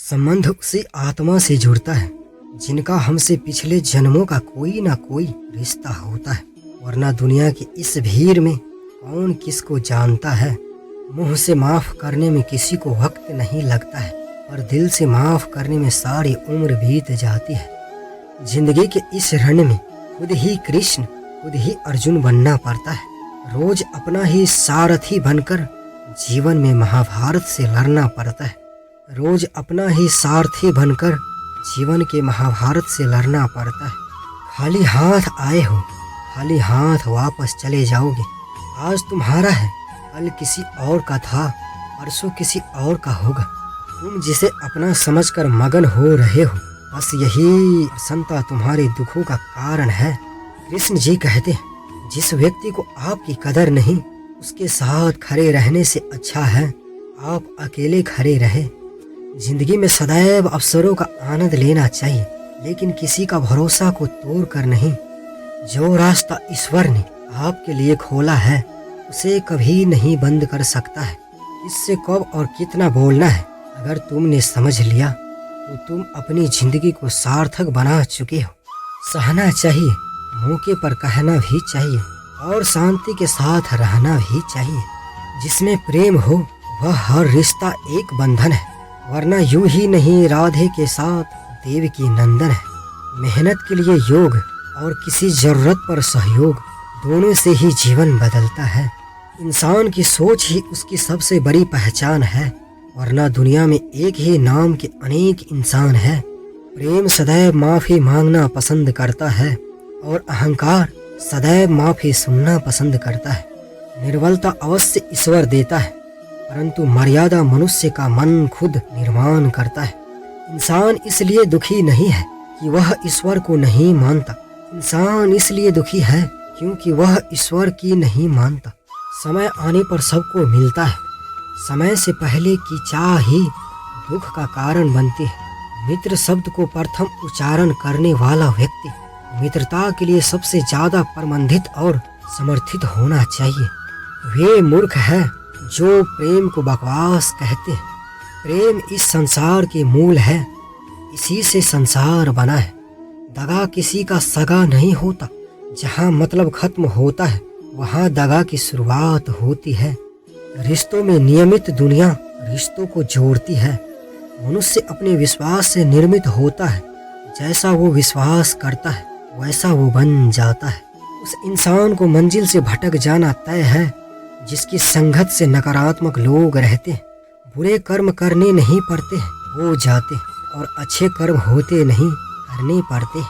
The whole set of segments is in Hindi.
संबंध उसी आत्मा से जुड़ता है जिनका हमसे पिछले जन्मों का कोई ना कोई रिश्ता होता है। वरना दुनिया की इस भीड़ में कौन किसको जानता है। मुंह से माफ करने में किसी को वक्त नहीं लगता है, पर दिल से माफ करने में सारी उम्र बीत जाती है। जिंदगी के इस रण में खुद ही कृष्ण खुद ही अर्जुन बनना पड़ता है। रोज अपना ही सारथी बनकर जीवन में महाभारत से लड़ना पड़ता है। रोज अपना ही सारथी बनकर जीवन के महाभारत से लड़ना पड़ता है। खाली हाथ आए हो, खाली हाथ वापस चले जाओगे। आज तुम्हारा है, कल किसी और का था, परसों किसी और का होगा। तुम जिसे अपना समझकर मगन हो रहे हो, बस यही प्रसन्नता तुम्हारे दुखों का कारण है। कृष्ण जी कहते हैं, जिस व्यक्ति को आपकी कदर नहीं, उसके साथ खड़े रहने से अच्छा है आप अकेले खड़े रहे। जिंदगी में सदैव अवसरों का आनंद लेना चाहिए, लेकिन किसी का भरोसा को तोड़ कर नहीं। जो रास्ता ईश्वर ने आपके लिए खोला है उसे कभी नहीं बंद कर सकता है। इससे कब और कितना बोलना है, अगर तुमने समझ लिया तो तुम अपनी जिंदगी को सार्थक बना चुके हो। सहना चाहिए, मौके पर कहना भी चाहिए और शांति के साथ रहना भी चाहिए। जिसमें प्रेम हो वह हर रिश्ता एक बंधन है, वरना यूं ही नहीं राधे के साथ देवकी नंदन है। मेहनत के लिए योग और किसी जरूरत पर सहयोग, दोनों से ही जीवन बदलता है। इंसान की सोच ही उसकी सबसे बड़ी पहचान है, वरना दुनिया में एक ही नाम के अनेक इंसान हैं। प्रेम सदैव माफी मांगना पसंद करता है और अहंकार सदैव माफी सुनना पसंद करता है। निर्बलता अवश्य ईश्वर देता है, परंतु मर्यादा मनुष्य का मन खुद निर्माण करता है। इंसान इसलिए दुखी नहीं है कि वह ईश्वर को नहीं मानता, इंसान इसलिए दुखी है क्योंकि वह ईश्वर की नहीं मानता। समय आने पर सबको मिलता है, समय से पहले की चाह ही दुख का कारण बनती है। मित्र शब्द को प्रथम उच्चारण करने वाला व्यक्ति मित्रता के लिए सबसे ज्यादा प्रबंधित और समर्थित होना चाहिए। वे मूर्ख है जो प्रेम को बकवास कहते हैं। प्रेम इस संसार के मूल है, इसी से संसार बना है। दगा किसी का सगा नहीं होता, जहाँ मतलब खत्म होता है वहाँ दगा की शुरुआत होती है। रिश्तों में नियमित दुनिया रिश्तों को जोड़ती है। मनुष्य अपने विश्वास से निर्मित होता है, जैसा वो विश्वास करता है वैसा वो बन जाता है। उस इंसान को मंजिल से भटक जाना तय है जिसकी संगत से नकारात्मक लोग रहते हैं। बुरे कर्म करने नहीं पड़ते हैं, हो जाते हैं, और अच्छे कर्म होते नहीं, करने पड़ते हैं।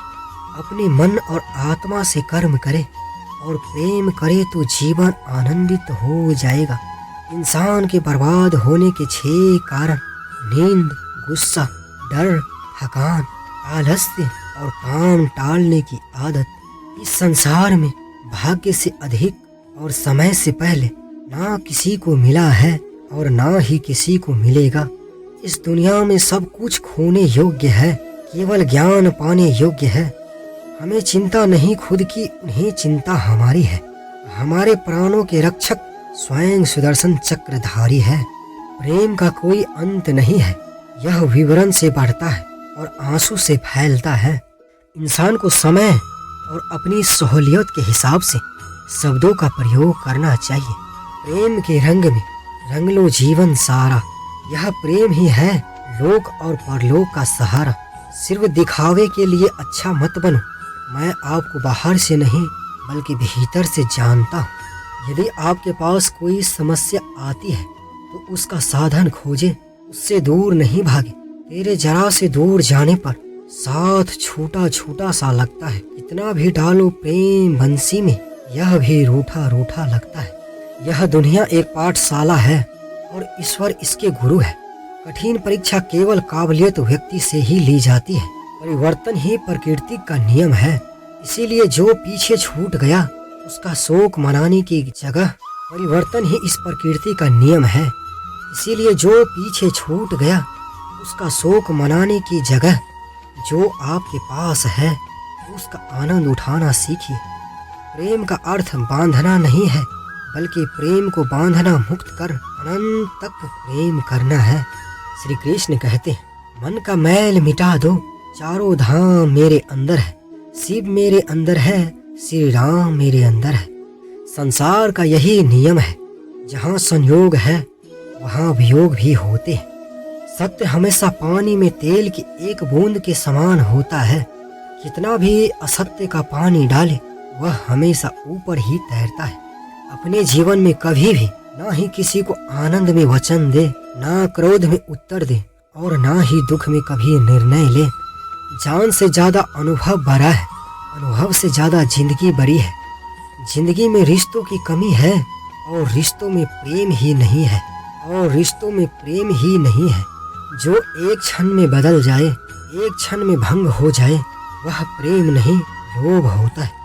अपने मन और आत्मा से कर्म करे और प्रेम करे तो जीवन आनंदित हो जाएगा। इंसान के बर्बाद होने के 6 कारण: नींद, गुस्सा, डर, थकान, आलस्य और काम टालने की आदत। इस संसार में भाग्य से अधिक और समय से पहले ना किसी को मिला है और ना ही किसी को मिलेगा। इस दुनिया में सब कुछ खोने योग्य है, केवल ज्ञान पाने योग्य है। हमें चिंता नहीं खुद की, उन्हें चिंता हमारी है। हमारे प्राणों के रक्षक स्वयं सुदर्शन चक्रधारी है। प्रेम का कोई अंत नहीं है, यह विवरण से बढ़ता है और आंसू से फैलता है। इंसान को समय और अपनी सहूलियत के हिसाब से शब्दों का प्रयोग करना चाहिए। प्रेम के रंग में रंग लो जीवन सारा, यह प्रेम ही है लोक और परलोक का सहारा। सिर्फ दिखावे के लिए अच्छा मत बनो, मैं आपको बाहर से नहीं बल्कि भीतर से जानता हूँ। यदि आपके पास कोई समस्या आती है तो उसका साधन खोजे, उससे दूर नहीं भागे। तेरे जरा से दूर जाने पर साथ छोटा छोटा सा लगता है। इतना भी डालो प्रेम बंसी में, यह भी रूठा रूठा लगता है। यह दुनिया एक पाठशाला है और ईश्वर इसके गुरु है। कठिन परीक्षा केवल काबिलियत व्यक्ति से ही ली जाती है। परिवर्तन ही प्रकृति का नियम है, इसीलिए जो पीछे छूट गया उसका शोक मनाने की जगह परिवर्तन ही इस प्रकृति का नियम है। इसीलिए जो पीछे छूट गया उसका शोक मनाने की जगह जो आपके पास है उसका आनंद उठाना सीखिए। प्रेम का अर्थ बांधना नहीं है, बल्कि प्रेम को बांधना मुक्त कर अनंत तक प्रेम करना है। श्री कृष्ण कहते हैं, मन का मैल मिटा दो, चारों धाम मेरे अंदर है, शिव मेरे अंदर है, श्री राम मेरे अंदर है। संसार का यही नियम है, जहाँ संयोग है वहाँ वियोग भी होते हैं। सत्य हमेशा पानी में तेल की एक बूंद के समान होता है। कितना भी असत्य का पानी डाले वह हमेशा ऊपर ही तैरता है। अपने जीवन में कभी भी ना ही किसी को आनंद में वचन दे, ना क्रोध में उत्तर दे और ना ही दुख में कभी निर्णय ले। जान से ज्यादा अनुभव बड़ा है, अनुभव से ज्यादा जिंदगी बड़ी है। जिंदगी में रिश्तों की कमी है और रिश्तों में प्रेम ही नहीं है, और रिश्तों में प्रेम ही नहीं है। जो एक क्षण में बदल जाए, एक क्षण में भंग हो जाए, वह प्रेम नहीं लोभ होता है।